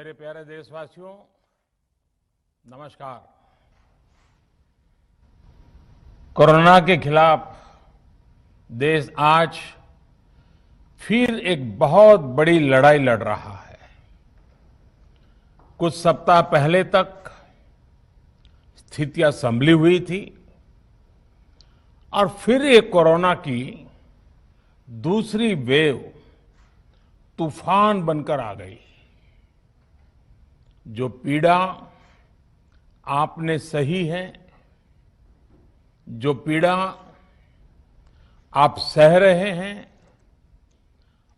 मेरे प्यारे देशवासियों, नमस्कार। कोरोना के खिलाफ देश आज फिर एक बहुत बड़ी लड़ाई लड़ रहा है। कुछ सप्ताह पहले तक स्थितियां संभली हुई थी और फिर एक कोरोना की दूसरी वेव तूफान बनकर आ गई। जो पीड़ा आपने सही है, जो पीड़ा आप सह रहे हैं,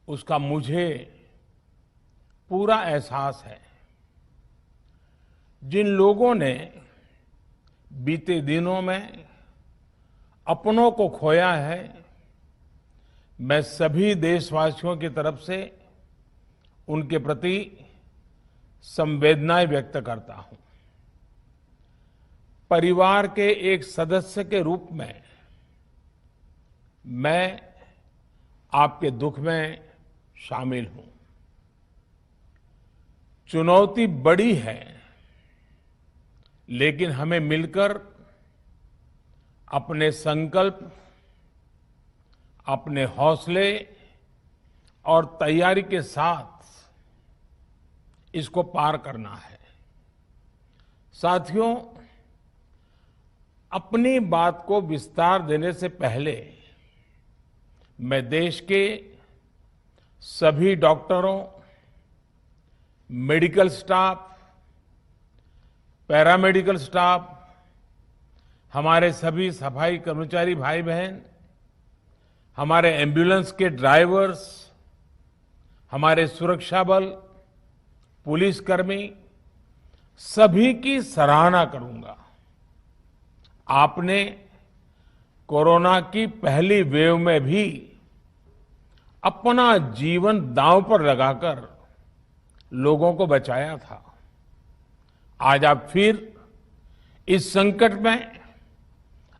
उसका मुझे पूरा एहसास है। जिन लोगों ने बीते दिनों में अपनों को खोया है, मैं सभी देशवासियों की तरफ से उनके प्रति संवेदनाएं व्यक्त करता हूं। परिवार के एक सदस्य के रूप में मैं आपके दुख में शामिल हूं। चुनौती बड़ी है, लेकिन हमें मिलकर अपने संकल्प, अपने हौसले और तैयारी के साथ इसको पार करना है। साथियों, अपनी बात को विस्तार देने से पहले मैं देश के सभी डॉक्टरों, मेडिकल स्टाफ, पैरामेडिकल स्टाफ, हमारे सभी सफाई कर्मचारी भाई बहन, हमारे एम्बुलेंस के ड्राइवर्स, हमारे सुरक्षा बल, पुलिसकर्मी, सभी की सराहना करूंगा। आपने कोरोना की पहली वेव में भी अपना जीवन दांव पर लगाकर लोगों को बचाया था। आज आप फिर इस संकट में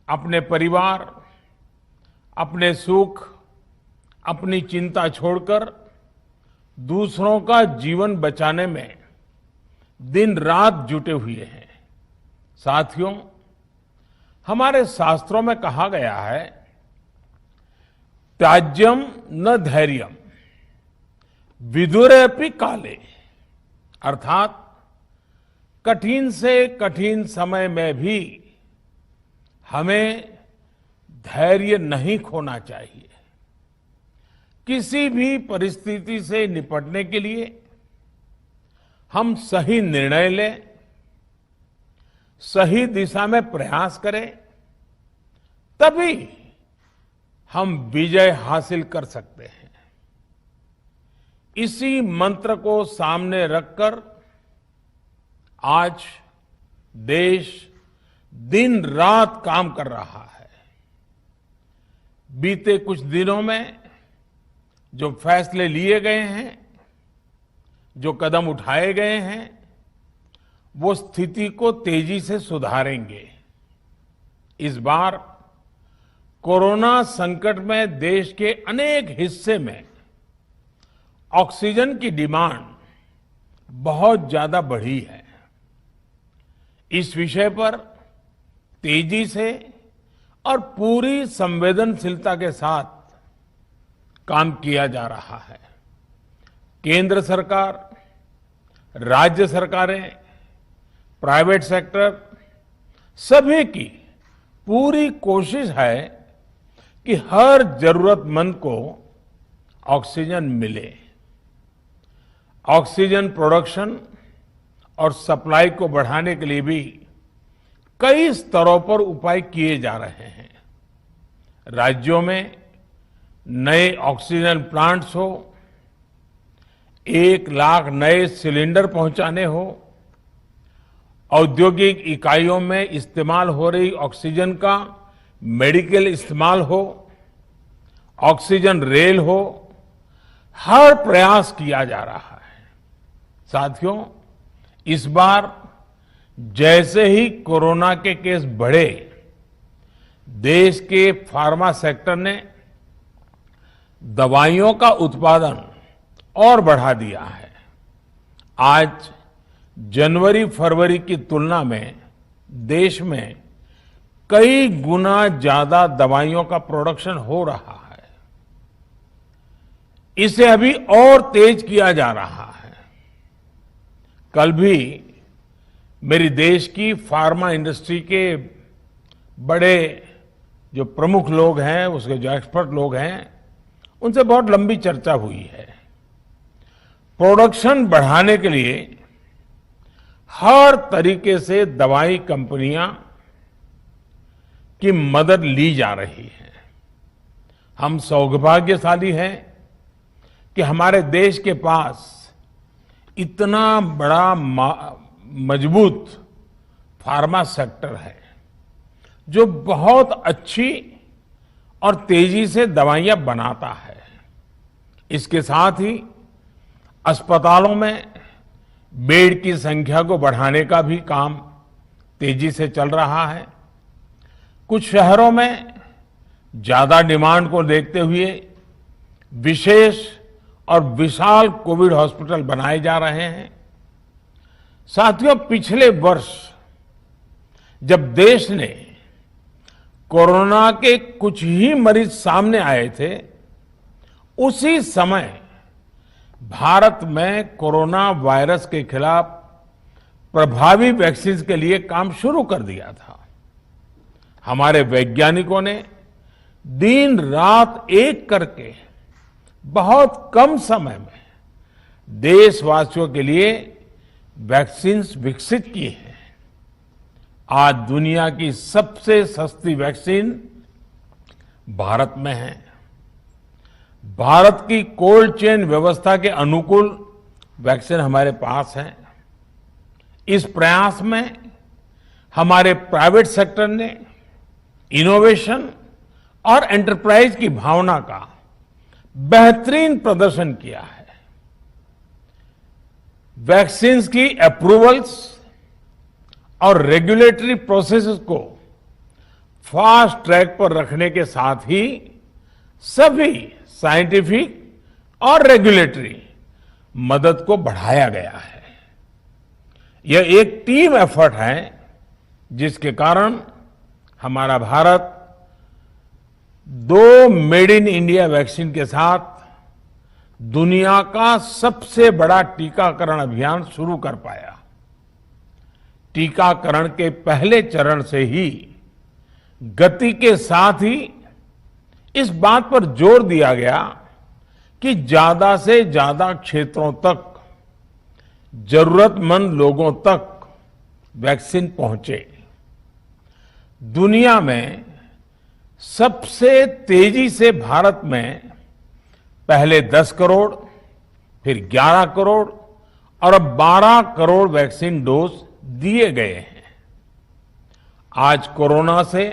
अपने परिवार, अपने सुख, अपनी चिंता छोड़कर दूसरों का जीवन बचाने में दिन रात जुटे हुए हैं। साथियों, हमारे शास्त्रों में कहा गया है, त्याज्यम न धैर्यम विदुरेऽपि काले, अर्थात कठिन से कठिन समय में भी हमें धैर्य नहीं खोना चाहिए। किसी भी परिस्थिति से निपटने के लिए हम सही निर्णय लें, सही दिशा में प्रयास करें, तभी हम विजय हासिल कर सकते हैं। इसी मंत्र को सामने रखकर आज देश दिन रात काम कर रहा है। बीते कुछ दिनों में जो फैसले लिए गए हैं, जो कदम उठाए गए हैं, वो स्थिति को तेजी से सुधारेंगे। इस बार कोरोना संकट में देश के अनेक हिस्से में ऑक्सीजन की डिमांड बहुत ज्यादा बढ़ी है। इस विषय पर तेजी से और पूरी संवेदनशीलता के साथ काम किया जा रहा है। केंद्र सरकार, राज्य सरकारें, प्राइवेट सेक्टर, सभी की पूरी कोशिश है कि हर जरूरतमंद को ऑक्सीजन मिले। ऑक्सीजन प्रोडक्शन और सप्लाई को बढ़ाने के लिए भी कई स्तरों पर उपाय किए जा रहे हैं। राज्यों में नए ऑक्सीजन प्लांट्स हो, 1 लाख नए सिलेंडर पहुंचाने हो, औद्योगिक इकाइयों में इस्तेमाल हो रही ऑक्सीजन का मेडिकल इस्तेमाल हो, ऑक्सीजन रेल हो, हर प्रयास किया जा रहा है। साथियों, इस बार जैसे ही कोरोना के केस बढ़े, देश के फार्मा सेक्टर ने दवाइयों का उत्पादन और बढ़ा दिया है। आज जनवरी फरवरी की तुलना में देश में कई गुना ज्यादा दवाइयों का प्रोडक्शन हो रहा है। इसे अभी और तेज किया जा रहा है। कल भी मेरी देश की फार्मा इंडस्ट्री के बड़े जो प्रमुख लोग हैं, उसके जो एक्सपर्ट लोग हैं, उनसे बहुत लंबी चर्चा हुई है। प्रोडक्शन बढ़ाने के लिए हर तरीके से दवाई कंपनियां की मदद ली जा रही है। हम सौभाग्यशाली हैं कि हमारे देश के पास इतना बड़ा मजबूत फार्मा सेक्टर है जो बहुत अच्छी और तेजी से दवाइयां बनाता है। इसके साथ ही अस्पतालों में बेड की संख्या को बढ़ाने का भी काम तेजी से चल रहा है। कुछ शहरों में ज्यादा डिमांड को देखते हुए विशेष और विशाल कोविड हॉस्पिटल बनाए जा रहे हैं। साथियों, पिछले वर्ष जब देश ने कोरोना के कुछ ही मरीज सामने आए थे, उसी समय भारत में कोरोना वायरस के खिलाफ प्रभावी वैक्सीन के लिए काम शुरू कर दिया था। हमारे वैज्ञानिकों ने दिन रात एक करके बहुत कम समय में देशवासियों के लिए वैक्सीन विकसित की है। आज दुनिया की सबसे सस्ती वैक्सीन भारत में है। भारत की कोल्ड चेन व्यवस्था के अनुकूल वैक्सीन हमारे पास है। इस प्रयास में हमारे प्राइवेट सेक्टर ने इनोवेशन और एंटरप्राइज की भावना का बेहतरीन प्रदर्शन किया है। वैक्सीन्स की अप्रूवल्स और रेगुलेटरी प्रोसेसेस को फास्ट ट्रैक पर रखने के साथ ही सभी साइंटिफिक और रेगुलेटरी मदद को बढ़ाया गया है। यह एक टीम एफर्ट है जिसके कारण हमारा Bharat 2 made in India vaccine के साथ दुनिया का सबसे बड़ा टीकाकरण अभियान शुरू कर पाया। टीकाकरण के पहले चरण से ही गति के साथ ही इस बात पर जोर दिया गया कि ज्यादा से ज्यादा क्षेत्रों तक, जरूरतमंद लोगों तक वैक्सीन पहुंचे। दुनिया में सबसे तेजी से भारत में पहले 10 करोड़, फिर 11 करोड़ और अब 12 करोड़ वैक्सीन डोज दिए गए हैं। आज कोरोना से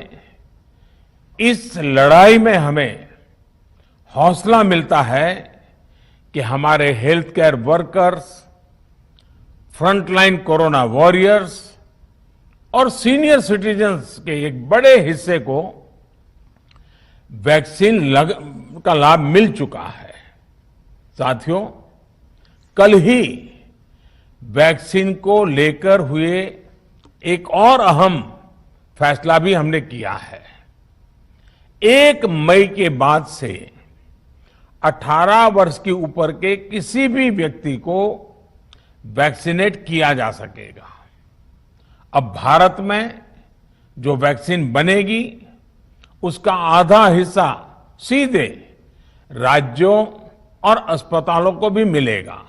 इस लड़ाई में हमें हौसला मिलता है कि हमारे health care workers, frontline corona warriors और सीनियर सिटीजन्स के एक बड़े हिस्से को वैक्सीन का लाभ मिल चुका है। साथियों, कल ही वैक्सीन को लेकर हुए एक और अहम फैसला भी हमने किया है। 1 मई के बाद से 18 वर्ष के ऊपर के किसी भी व्यक्ति को वैक्सीनेट किया जा सकेगा। अब भारत में जो वैक्सीन बनेगी उसका आधा हिस्सा सीधे राज्यों और अस्पतालों को भी मिलेगा।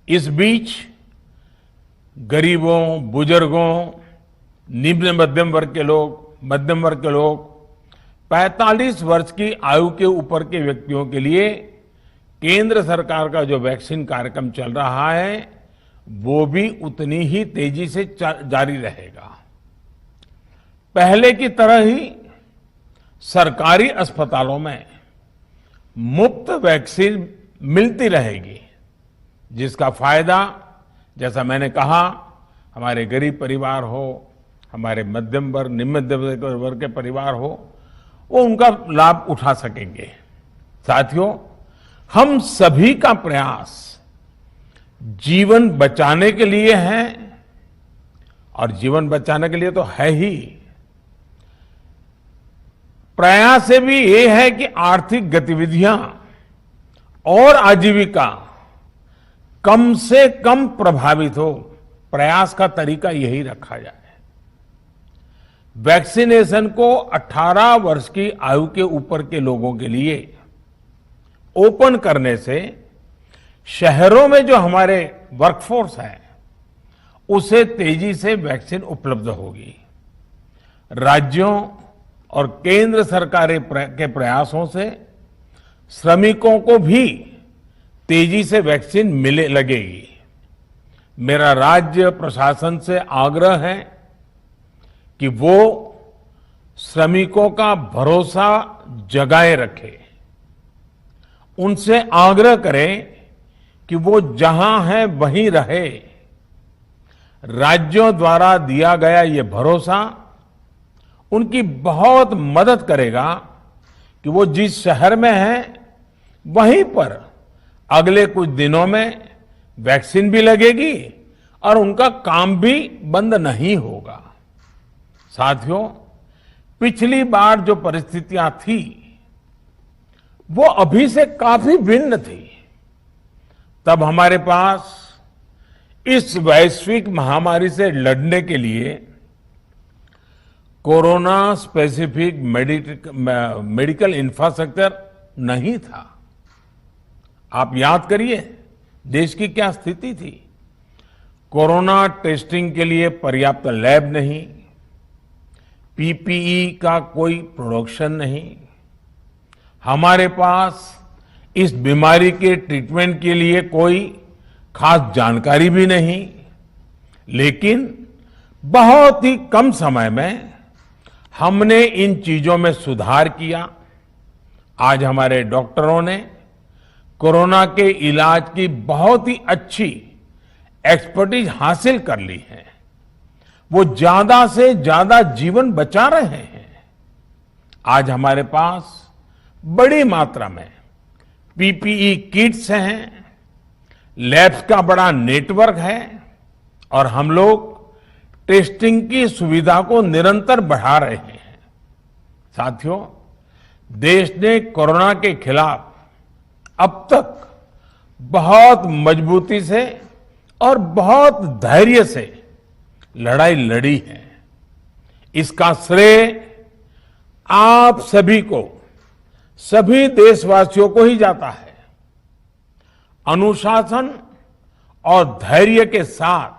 इस बीच गरीबों, बुजुर्गों, निम्न मध्यम वर्ग के लोग 45 वर्ष की आयु के ऊपर के व्यक्तियों के लिए केंद्र सरकार का जो वैक्सीन कार्यक्रम चल रहा है वो भी उतनी ही तेजी से जारी रहेगा। पहले की तरह ही सरकारी अस्पतालों में मुफ्त वैक्सीन मिलती रहेगी, जिसका फायदा, जैसा मैंने कहा, हमारे गरीब परिवार हो, हमारे मध्यम वर्ग, निम्न मध्यम वर्ग के परिवार हो, वो उनका लाभ उठा सकेंगे। साथियों, हम सभी का प्रयास जीवन बचाने के लिए है, और जीवन बचाने के लिए तो है ही। प्रयास से भी ये है कि आर्थिक गतिविधियां और आजीविका कम से कम प्रभावित हो। प्रयास का तरीका यही रखा जाए। वैक्सीनेशन को 18 वर्ष की आयु के ऊपर के लोगों के लिए ओपन करने से शहरों में जो हमारे वर्कफोर्स है उसे तेजी से वैक्सीन उपलब्ध होगी। राज्यों और केंद्र सरकार के प्रयासों से श्रमिकों को भी तेजी से वैक्सीन मिले लगेगी। मेरा राज्य प्रशासन से आग्रह है कि वो श्रमिकों का भरोसा जगाए रखे। उनसे आग्रह करें कि वो जहां है वहीं रहे। राज्यों द्वारा दिया गया ये भरोसा उनकी बहुत मदद करेगा कि वो जिस शहर में हैं वहीं पर अगले कुछ दिनों में वैक्सीन भी लगेगी और उनका काम भी बंद नहीं होगा। साथियों, पिछली बार जो परिस्थितियां थी वो अभी से काफी भिन्न थी। तब हमारे पास इस वैश्विक महामारी से लड़ने के लिए कोरोना स्पेसिफिक मेडिकल इंफ्रास्ट्रक्चर नहीं था। आप याद करिए देश की क्या स्थिति थी। कोरोना टेस्टिंग के लिए पर्याप्त लैब नहीं, पीपीई का कोई प्रोडक्शन नहीं, हमारे पास इस बीमारी के ट्रीटमेंट के लिए कोई खास जानकारी भी नहीं। लेकिन बहुत ही कम समय में हमने इन चीजों में सुधार किया। आज हमारे डॉक्टरों ने कोरोना के इलाज की बहुत ही अच्छी एक्सपर्टीज हासिल कर ली है। वो ज्यादा से ज्यादा जीवन बचा रहे हैं। आज हमारे पास बड़ी मात्रा में पीपीई किट्स हैं, लैब्स का बड़ा नेटवर्क है और हम लोग टेस्टिंग की सुविधा को निरंतर बढ़ा रहे हैं। साथियों, देश ने कोरोना के खिलाफ अब तक बहुत मजबूती से और बहुत धैर्य से लड़ाई लड़ी है। इसका श्रेय आप सभी को, सभी देशवासियों को ही जाता है। अनुशासन और धैर्य के साथ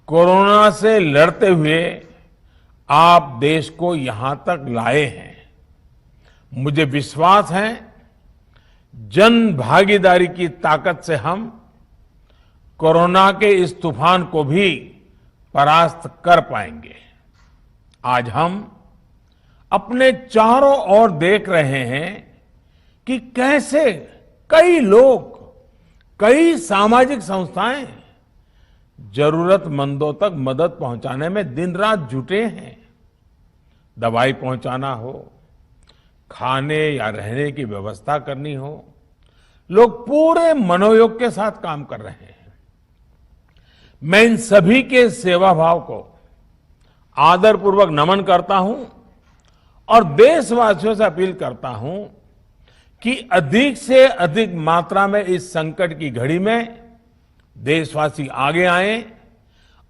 कोरोना से लड़ते हुए आप देश को यहां तक लाए हैं। मुझे विश्वास है जन भागीदारी की ताकत से हम कोरोना के इस तूफान को भी परास्त कर पाएंगे। आज हम अपने चारों ओर देख रहे हैं कि कैसे कई लोग, कई सामाजिक संस्थाएं जरूरतमंदों तक मदद पहुंचाने में दिन रात जुटे हैं। दवाई पहुंचाना हो, खाने या रहने की व्यवस्था करनी हो, लोग पूरे मनोयोग के साथ काम कर रहे हैं। मैं इन सभी के सेवा भाव को आदरपूर्वक नमन करता हूं और देशवासियों से अपील करता हूं कि अधिक से अधिक मात्रा में इस संकट की घड़ी में देशवासी आगे आएं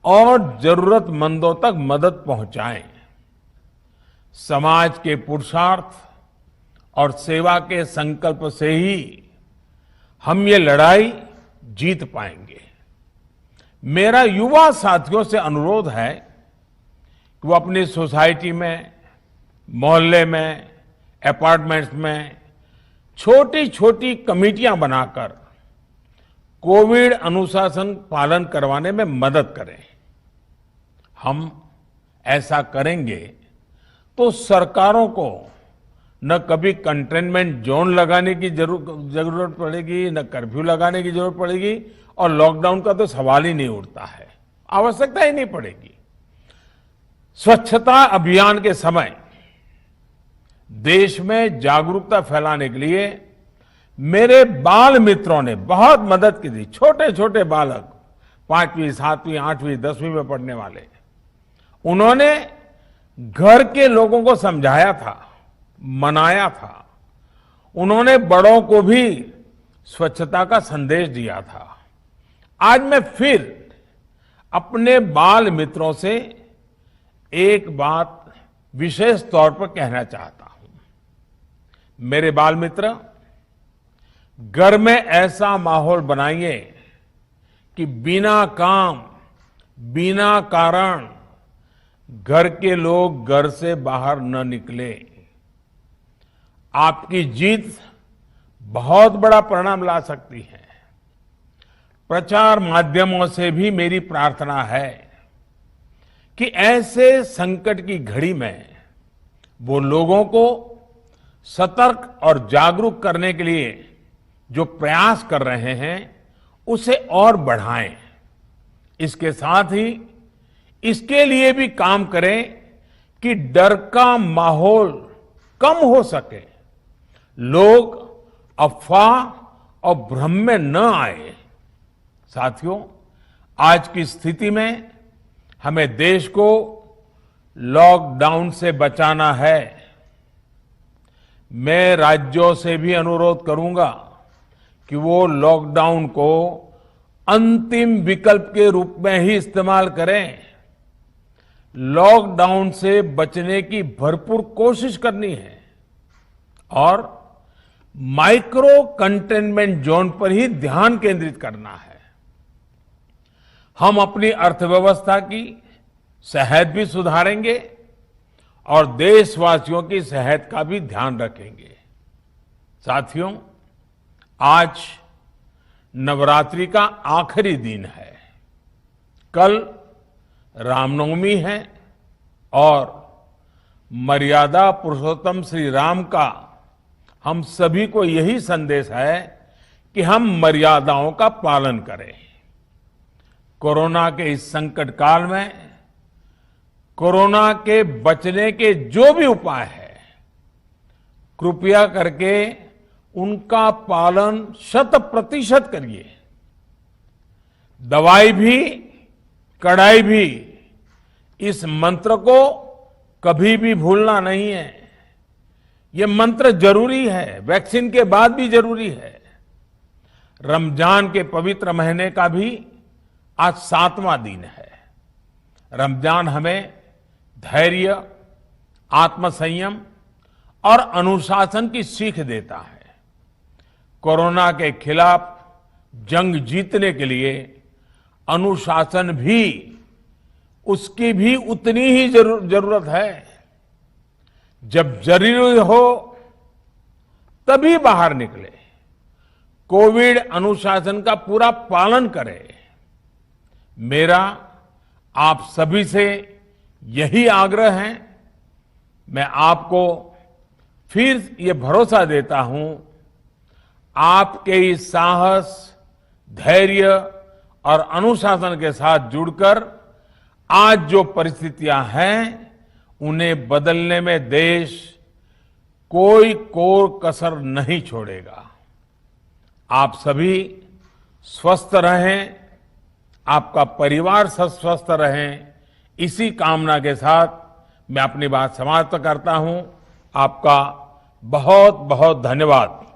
और जरूरतमंदों तक मदद पहुंचाएं। समाज के पुरुषार्थ और सेवा के संकल्प से ही हम ये लड़ाई जीत पाएंगे। मेरा युवा साथियों से अनुरोध है कि वो अपनी सोसाइटी में, मोहल्ले में, अपार्टमेंट्स में छोटी छोटी कमेटियां बनाकर कोविड अनुशासन पालन करवाने में मदद करें। हम ऐसा करेंगे तो सरकारों को न कभी कंटेनमेंट जोन लगाने की जरूरत पड़ेगी, न कर्फ्यू लगाने की जरूरत पड़ेगी और लॉकडाउन का तो सवाल ही नहीं उठता है, आवश्यकता ही नहीं पड़ेगी। स्वच्छता अभियान के समय देश में जागरूकता फैलाने के लिए मेरे बाल मित्रों ने बहुत मदद की थी। छोटे छोटे बालक, 5वीं, 7वीं, 8वीं, 10वीं में पढ़ने वाले, उन्होंने घर के लोगों को समझाया था, मनाया था। उन्होंने बड़ों को भी स्वच्छता का संदेश दिया था। आज मैं फिर अपने बाल मित्रों से एक बात विशेष तौर पर कहना चाहता हूं। मेरे बाल मित्र, घर में ऐसा माहौल बनाइए कि बिना काम, बिना कारण घर के लोग घर से बाहर न निकले। आपकी जीत बहुत बड़ा परिणाम ला सकती है। प्रचार माध्यमों से भी मेरी प्रार्थना है कि ऐसे संकट की घड़ी में वो लोगों को सतर्क और जागरूक करने के लिए जो प्रयास कर रहे हैं उसे और बढ़ाएं। इसके साथ ही इसके लिए भी काम करें कि डर का माहौल कम हो सके, लोग अफवाह और भ्रम में न आए। साथियों, आज की स्थिति में हमें देश को लॉकडाउन से बचाना है। मैं राज्यों से भी अनुरोध करूंगा कि वो लॉकडाउन को अंतिम विकल्प के रूप में ही इस्तेमाल करें। लॉकडाउन से बचने की भरपूर कोशिश करनी है और माइक्रो कंटेनमेंट जोन पर ही ध्यान केंद्रित करना है। हम अपनी अर्थव्यवस्था की सेहत भी सुधारेंगे और देशवासियों की सेहत का भी ध्यान रखेंगे। साथियों, आज नवरात्रि का आखिरी दिन है। कल रामनवमी है और मर्यादा पुरुषोत्तम श्री राम का हम सभी को यही संदेश है कि हम मर्यादाओं का पालन करें। कोरोना के इस संकट काल में कोरोना के बचने के जो भी उपाय है, कृपया करके उनका पालन 100% करिए। दवाई भी, कड़ाई भी, इस मंत्र को कभी भी भूलना नहीं है। ये मंत्र जरूरी है, वैक्सीन के बाद भी जरूरी है। रमजान के पवित्र महीने का भी आज 7वां दिन है। रमजान हमें धैर्य, आत्मसंयम और अनुशासन की सीख देता है। कोरोना के खिलाफ जंग जीतने के लिए अनुशासन भी, उसकी भी उतनी ही जरूरत है। जब जरूरी हो तभी बाहर निकले। कोविड अनुशासन का पूरा पालन करें। मेरा आप सभी से यही आग्रह है। मैं आपको फिर ये भरोसा देता हूं, आपके इस साहस, धैर्य और अनुशासन के साथ जुड़कर आज जो परिस्थितियां हैं उन्हें बदलने में देश कोई कसर नहीं छोड़ेगा। आप सभी स्वस्थ रहें, आपका परिवार स्वस्थ रहे, इसी कामना के साथ मैं अपनी बात समाप्त करता हूं। आपका बहुत बहुत धन्यवाद।